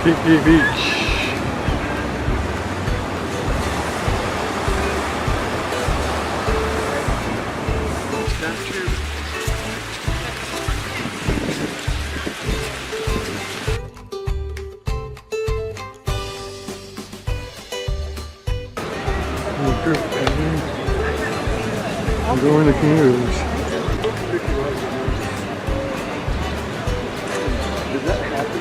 Kiki Beach. Statue. I'm going to kangaroos. Did that happen?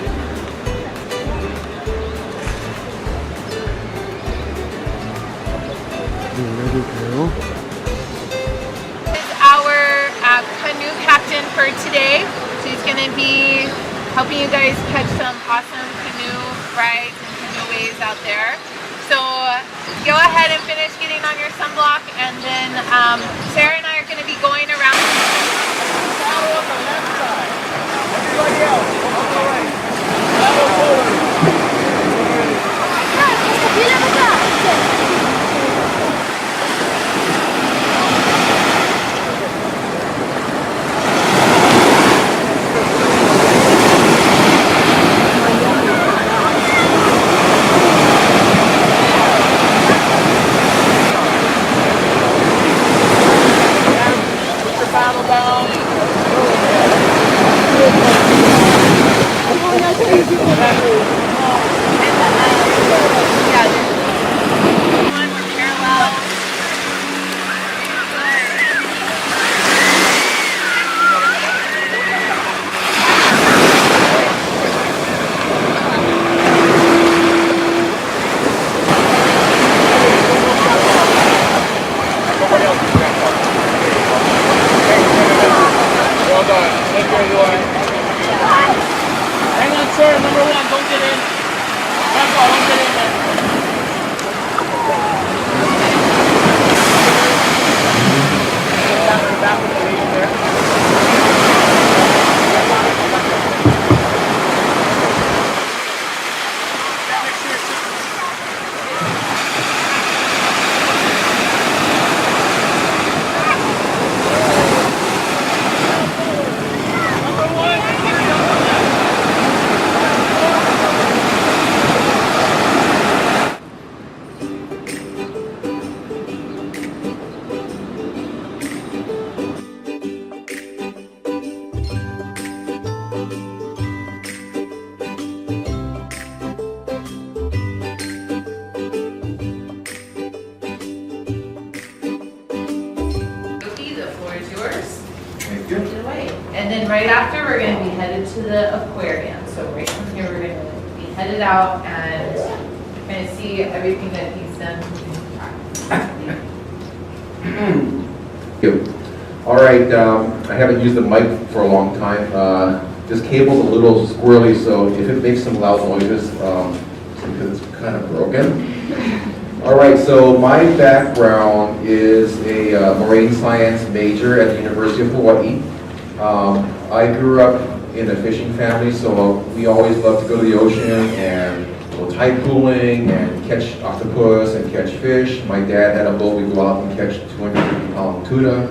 There we go. Is our canoe captain for today. She's going to be helping you guys catch some awesome canoe rides and canoeways out there. So go ahead and finish getting on your sunblock, and then Sarah and I are going to be going around. Paddle on the left side. Everybody else, on the right. Paddle forward. Paddle down. Well done. Take care, Eli. Hang on, sir. Number one, don't get in. Grandpa, don't get in there. Back with the lead there. And then right after, we're going to be headed to the aquarium. So right from here, we're going to be headed out and kind of see everything that he's done. All right, I haven't used the mic for a long time. This cable's a little squirrely, so if it makes some loud noises, it's because it's kind of broken. All right, so my background is a marine science major at the University of Hawaii. I grew up in a fishing family, so we always loved to go to the ocean and go tide pooling and catch octopus and catch fish. My dad had a boat. We'd go out and catch 250-pound tuna.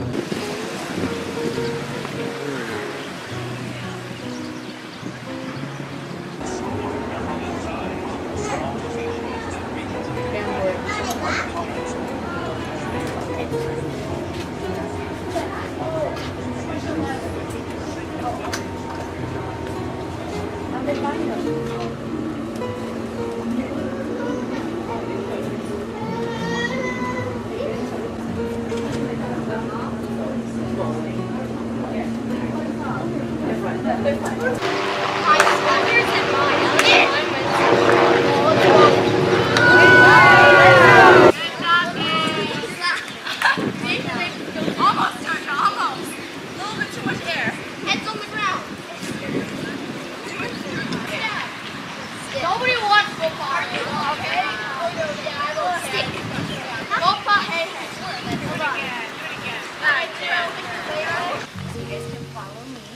Nobody wants to go parking, okay? Stick. Go parking. Hold on. Alright, so you guys can follow me.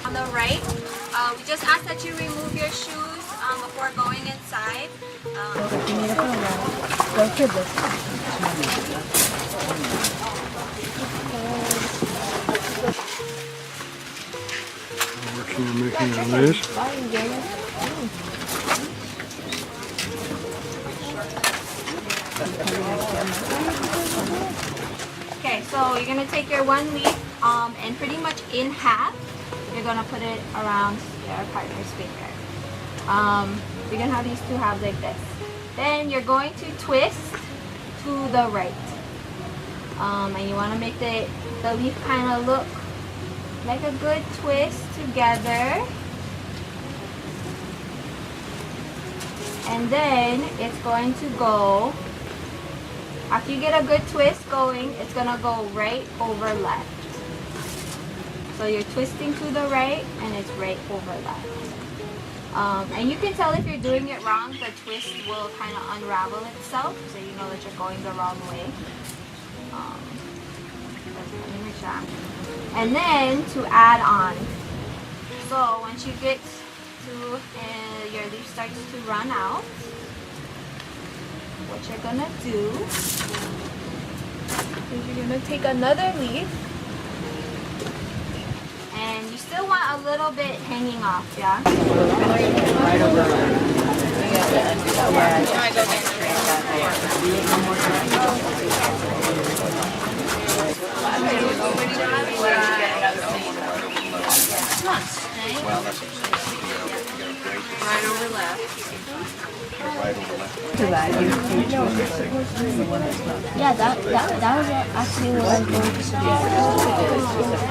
On the right, we just ask that you remove your shoes before going inside. Go to this one. working on this. Okay, so you're gonna take your one leaf and pretty much in half, you're gonna put it around your partner's finger. You're gonna have these two halves like this. Then you're going to twist to the right. And you wanna make the leaf kind of look like a good twist together. And then it's going to go, after you get a good twist going, it's gonna go right over left. So you're twisting to the right and it's right over left. And you can tell if you're doing it wrong, the twist will kind of unravel itself, so you know that you're going the wrong way. Let me make sure. And then to add on. So once you get to, your leaf starts to run out, what you're gonna do is you're gonna take another leaf, and you still want a little bit hanging off, yeah? Right over left. Yeah, that was actually what I was going to suggest.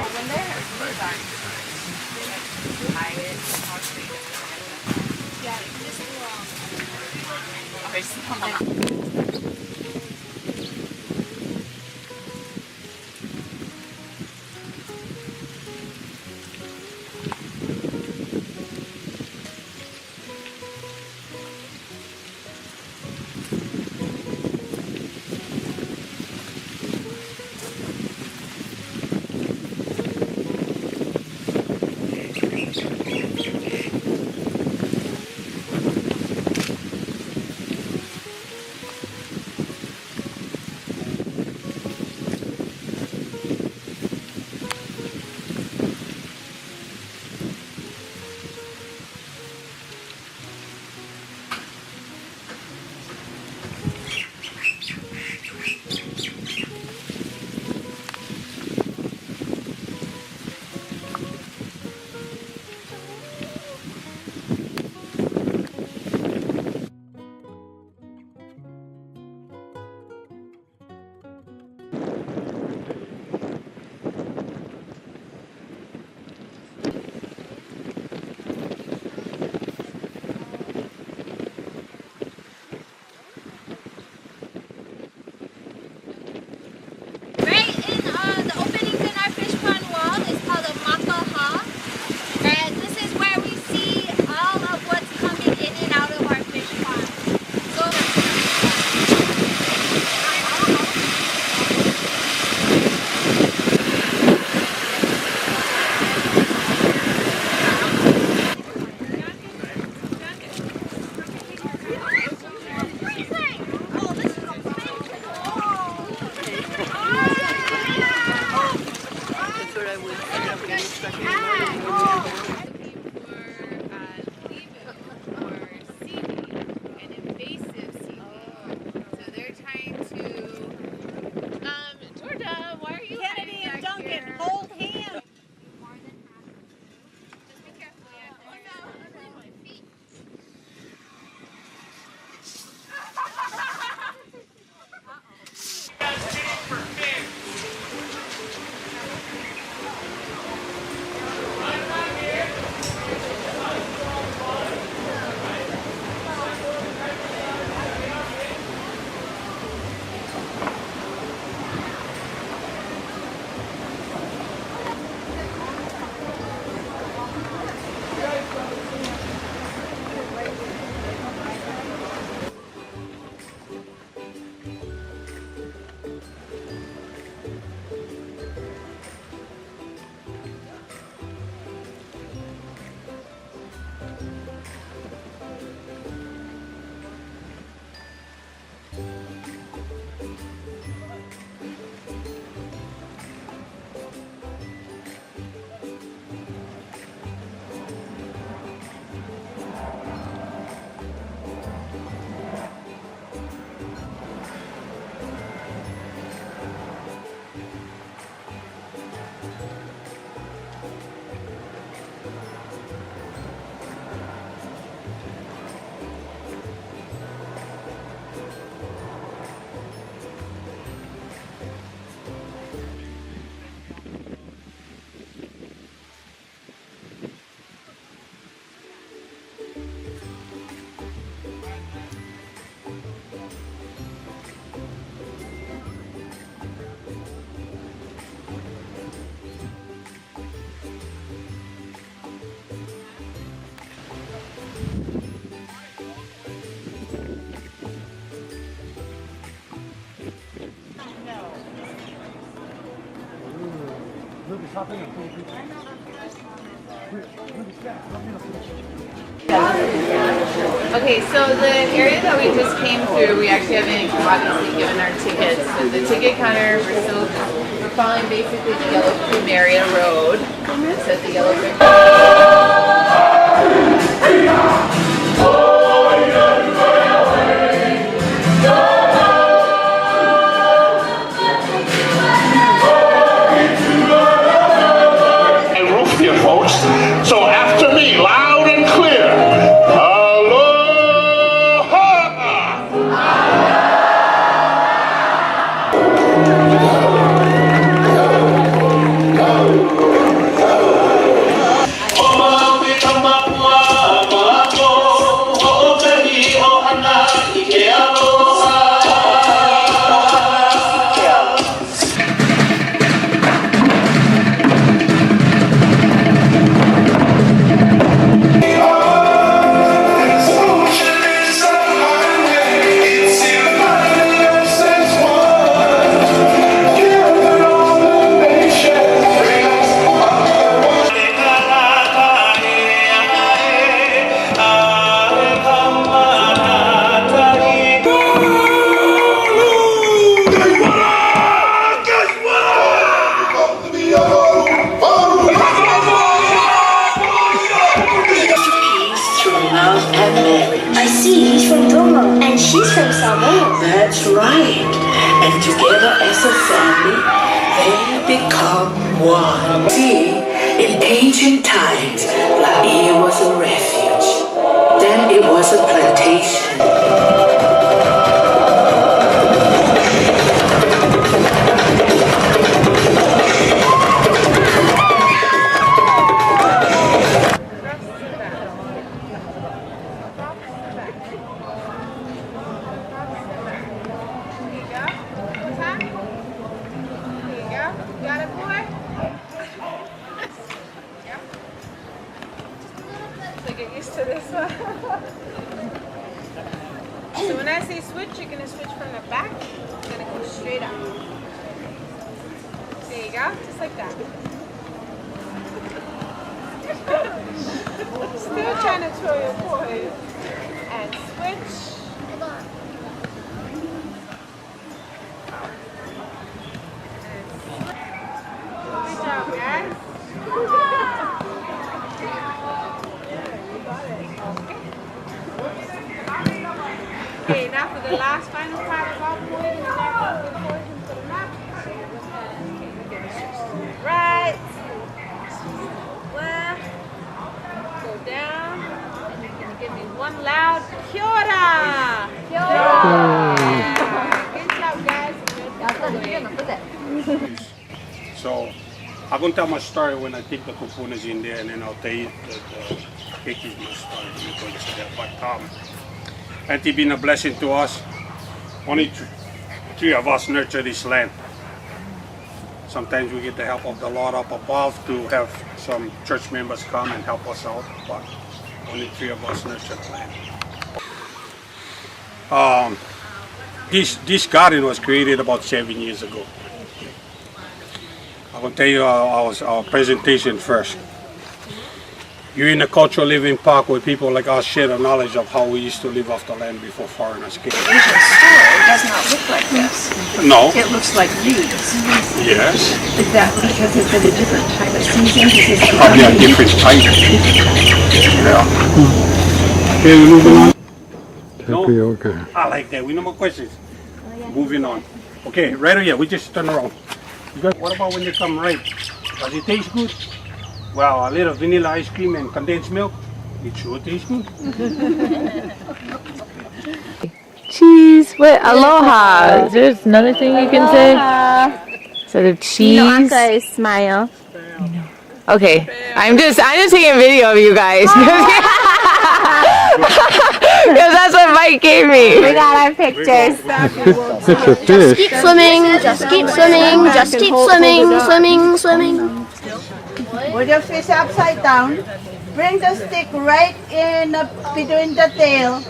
Okay, so the area that we just came through, we actually haven't obviously given our tickets. So the ticket counter, we're following basically the Yellow Plumeria Road. It says the Yellow And roof here, folks. So after me, loud and clear. I see, he's from Tomo, and she's from Salmo. That's right. And together as a family, they become one. See, in ancient times, La'i was a refuge. Then it was a plantation. Get used to this one. So when I say switch, you're gonna switch from the back. You're gonna go straight up. There you go, just like that. Still trying to throw your poise. And switch. Good job, guys. Okay, now for the last final part of our point, the portion for the map. Right, left, go down, and you're gonna give me one loud kia ora. Kia ora. Good job, guys. So I'm going to tell my story when I take the kupunas in there, and then I'll tell you the cake is my story. But Auntie been a blessing to us. Only three of us nurture this land. Sometimes we get the help of the Lord up above to have some church members come and help us out, but only three of us nurture the land. This garden was created about 7 years ago. I'm going to tell you our presentation first. You're in a cultural living park where people like us share the knowledge of how we used to live off the land before foreigners came. Asian store, it does not look like this. No. It looks like these. Yes. Is that because it's in a different time of season? Probably a different type. Yeah. Okay, we're moving on. Tapioca. I like that. We no more questions. Moving on. Okay, right over here. We just turn around. What about when they come ripe? Does it taste good? Well, a little vanilla ice cream and condensed milk, it sure tastes good. Cheese. What? Aloha. There's another thing you can say. Instead of cheese. is smile. Okay. I'm just taking a video of you guys. Because that's what Mike gave me. We got our pictures. It's a fish. Keep swimming, just keep swimming, just keep swimming, swimming, swimming. Put the fish upside down. Bring the stick right in between the tail.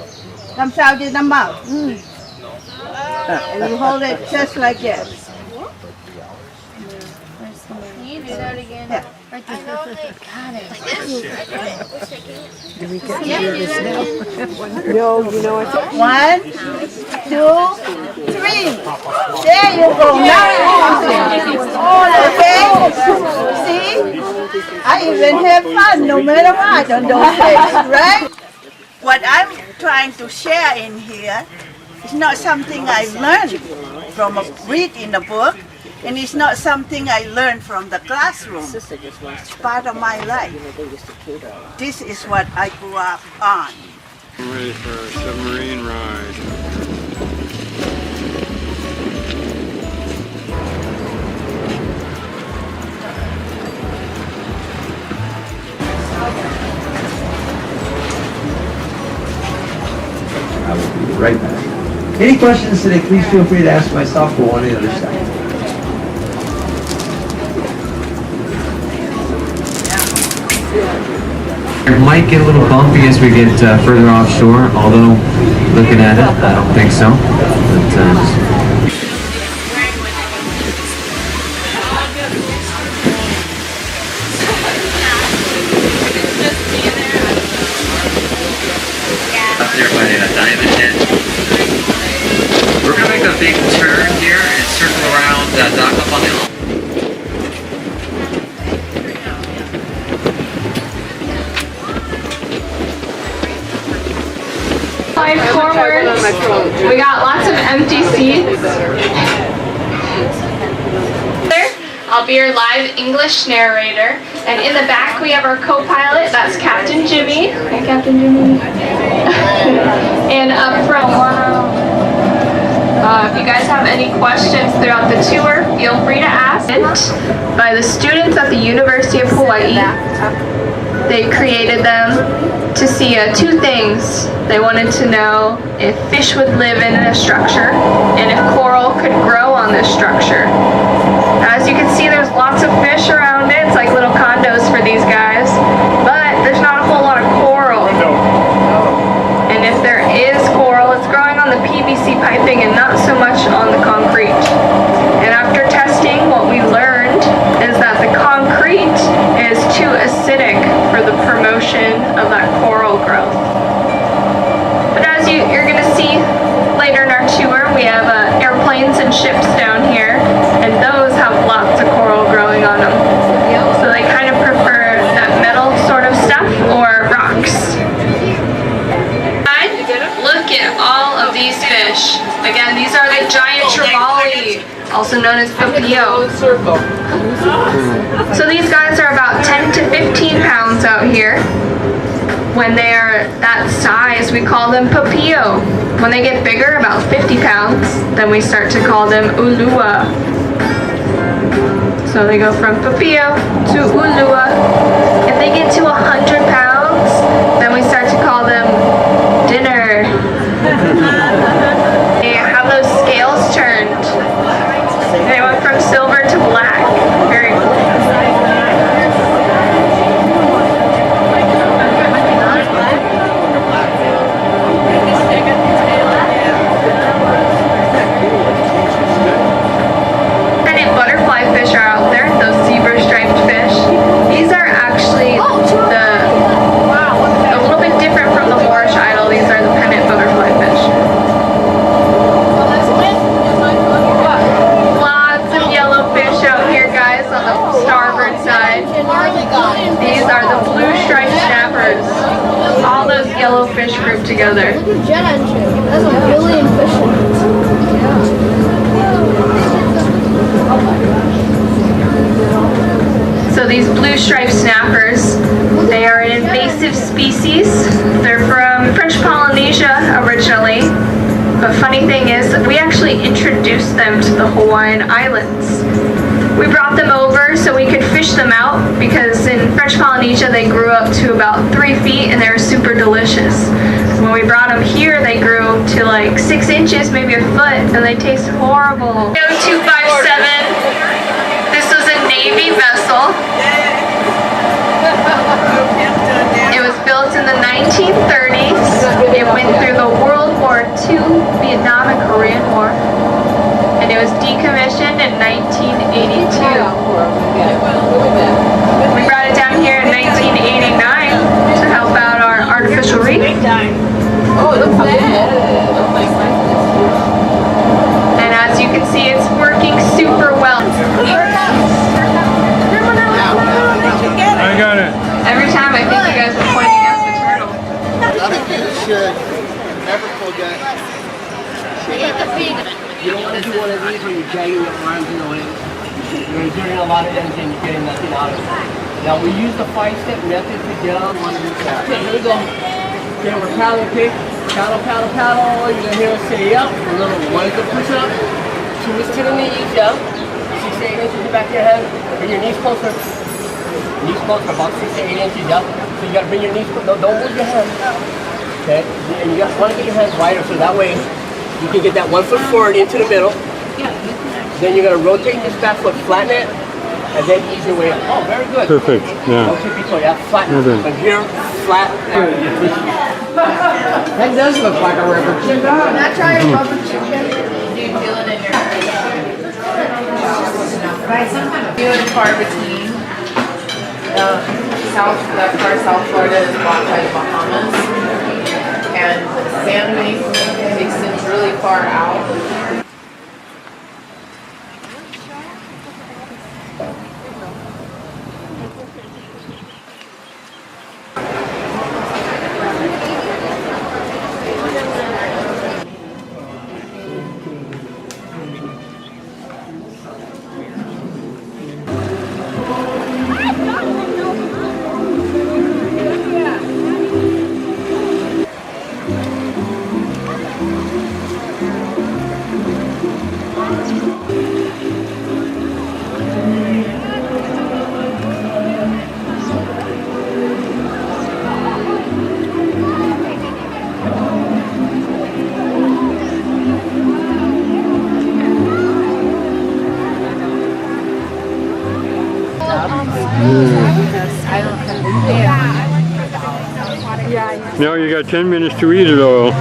Comes out in the mouth. And you hold it just like this. Yeah. No, you know, I think 1, 2, 3. There you go. Now okay. See? I even have fun no matter what on those days, right? What I'm trying to share in here is not something I learned from a read in a book, and it's not something I learned from the classroom. It's part of my life. This is what I grew up on. I'm ready for a submarine ride. I will be right back. Any questions today, please feel free to ask myself or one of the other staff. It might get a little bumpy as we get further offshore, although looking at it, I don't think so. Up there by the diamond head. We're going to make a big turn here and circle around, dock up on the hill. Forward. We got lots of empty seats. I'll be your live English narrator. And in the back we have our co-pilot, that's Captain Jimmy. Hi, Captain Jimmy. And up front, if you guys have any questions throughout the tour, feel free to ask. By the students at the University of Hawaii. They created them to see two things. They wanted to know if fish would live in a structure and if coral could grow on this structure. As you can see, there's lots of fish around it. It's like little condos for these guys, but there's not a whole lot of coral. And if there is coral, it's growing on the PVC piping and not so much on the concrete. And after testing, what we learned is that the concrete is too acidic for the promotion of that coral growth. But as you're going to see later in our tour, we have airplanes and ships down here, and those have lots of coral growing on them. So they kind of prefer that metal sort of stuff or rocks. Look at all of these fish. Again, these are the giant trevally, also known as papillo. So these guys are about 10 to 15 pounds out here. When they are that size, we call them papillo. When they get bigger, about 50 pounds, then we start to call them ulua. So they go from papillo to ulua. If they get to 100 pounds, then we start to call them dinner. They have those scales turned. They went from silver to black. Very cool. Pennant butterfly fish are out there, those zebra-striped fish. These are actually a little bit different from the Moorish idol. These are the pennant butterfly fish. Lots of yellow fish out here, guys, on the starboard side. These are the blue striped snappers. All those yellow fish grouped together. Look at jet engine. That's a billion fish in it. So these blue striped snappers, they are an invasive species. They're from French Polynesia originally. But funny thing is, we actually introduced them to the Hawaiian Islands. We brought them over so we could fish them out because in French Polynesia they grew up to about 3 feet and they were super delicious. When we brought them here, they grew to like 6 inches, maybe a foot, and they taste horrible. 257. This was a Navy vessel. It was built in the 1930s. It went through the World War II, Vietnam and Korean War. And it it was decommissioned in 1982. We brought it down here in 1989 to help out our artificial reef. Oh, it looks good. And as you can see, it's working super well. I got it. Every time I think you guys are pointing at the turtle. You should never forget. You don't want to do one of these when you're dragging your arms in the way. You're exerting a lot of energy and you're getting nothing out of it. Now we use the 5-step method to get on one of these. Okay, here we go. Okay, we're paddling, okay? Paddle, paddle, paddle. You're going to hear us say up. Remember, 1 is the push up, 2 is to the knees, yeah? 6 to 8 inches to the back of your head. Bring your knees closer. Knees closer, about 6 to 8 inches, yeah? So you got to bring your knees closer. Don't move your hands. Okay? And you want to get your hands wider so that way you can get that 1 foot forward into the middle. Then you're going to rotate this back foot, flatten it, and then ease your way up. Oh, very good. Perfect. Yeah. Rotate before, yeah, flatten. Okay. From here, flat. That does look like a rubber chicken. Not trying rubber chicken. Do you feel it in your few and far between. That far South Florida is blocked by the Bahamas, and the sand bank extends really far out. Now you got 10 minutes to eat it all.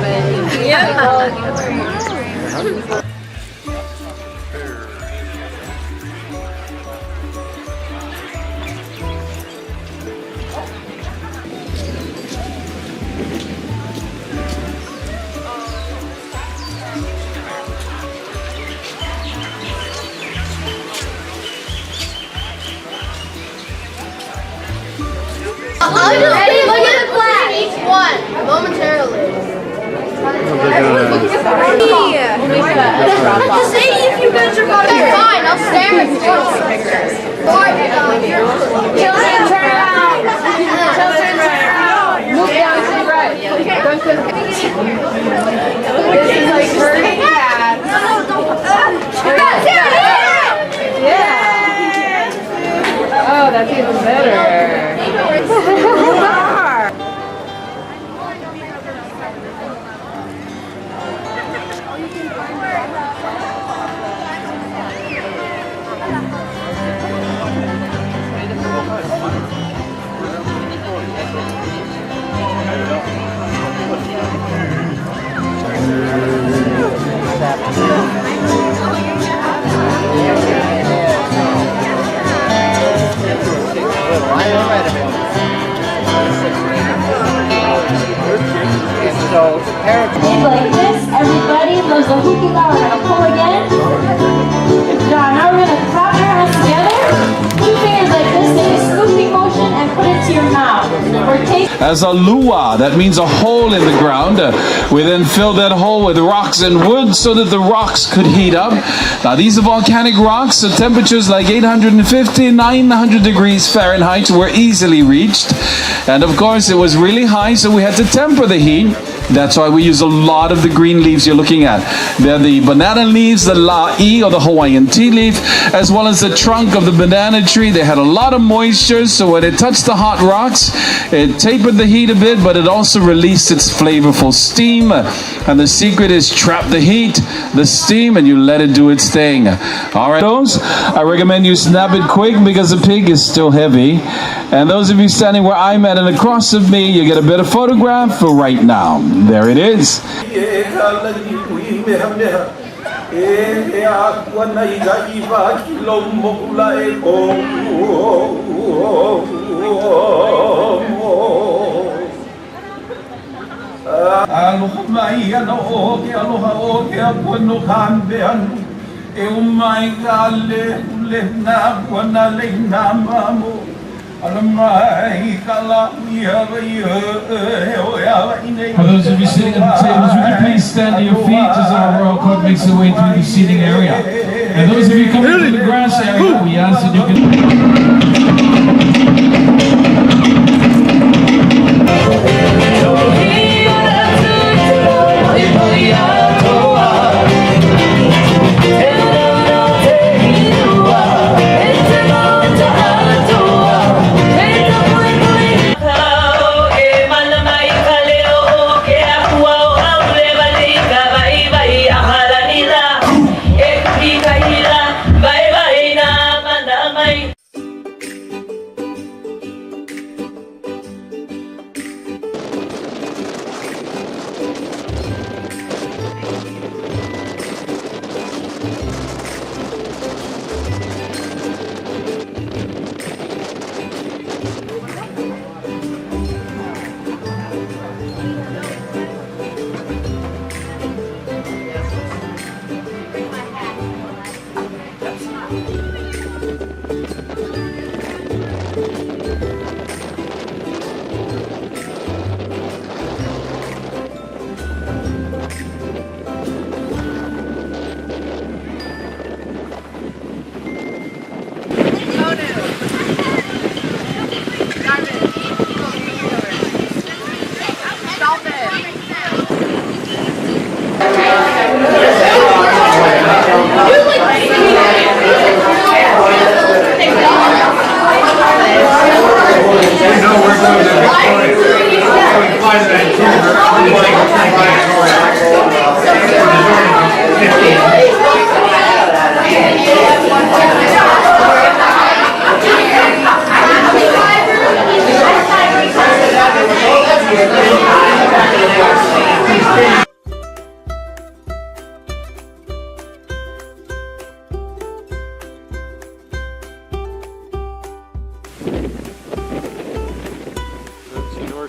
Hey, look at the flag. Each one, momentarily. Just say if you guys are about to Okay, fine. I'll stare at you. Children, turn around. Children, turn around. Move down to the right. This is like birdie cats. Yeah. Oh, that's even better. Like this, everybody loves the hooky bar. We're gonna pull again. Good job. Now we're gonna clap your hands together. 2 fingers like this, take a scooping motion and put it to your mouth. We're taking as a lua, that means a hole in the ground. We then filled that hole with rocks and wood so that the rocks could heat up. Now these are volcanic rocks, so temperatures like 850, 900 degrees Fahrenheit were easily reached. And of course it was really high, so we had to temper the heat. That's why we use a lot of the green leaves you're looking at. They're the banana leaves, the la'i or the Hawaiian tea leaf, as well as the trunk of the banana tree. They had a lot of moisture, so when it touched the hot rocks, it tapered the heat a bit, but it also released its flavorful steam. And the secret is trap the heat, the steam, and you let it do its thing. All right, those, I recommend you snap it quick because the pig is still heavy. And those of you standing where I'm at and across of me, you get a better photograph for right now. There it is. e aqua na iva kilombo la e aloha mai ana o ke apua no kambe anu e o mai ka le na wana le na mamo For those of you sitting at the tables, would you please stand to your feet as our royal court makes their way through the seating area. And those of you coming to the grass area, we ask that you can...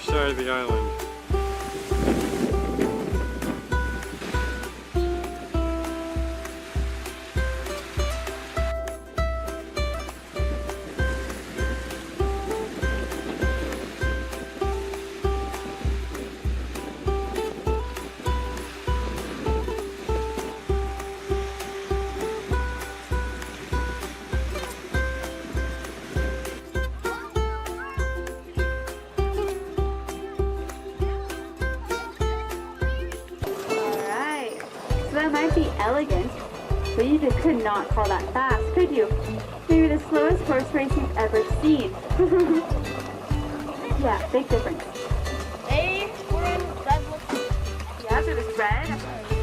Side of the island. That might be elegant, but you just could not call that fast, could you? Maybe the slowest horse race you've ever seen. Yeah, big difference. Hey, we're in red. Yes, it was red.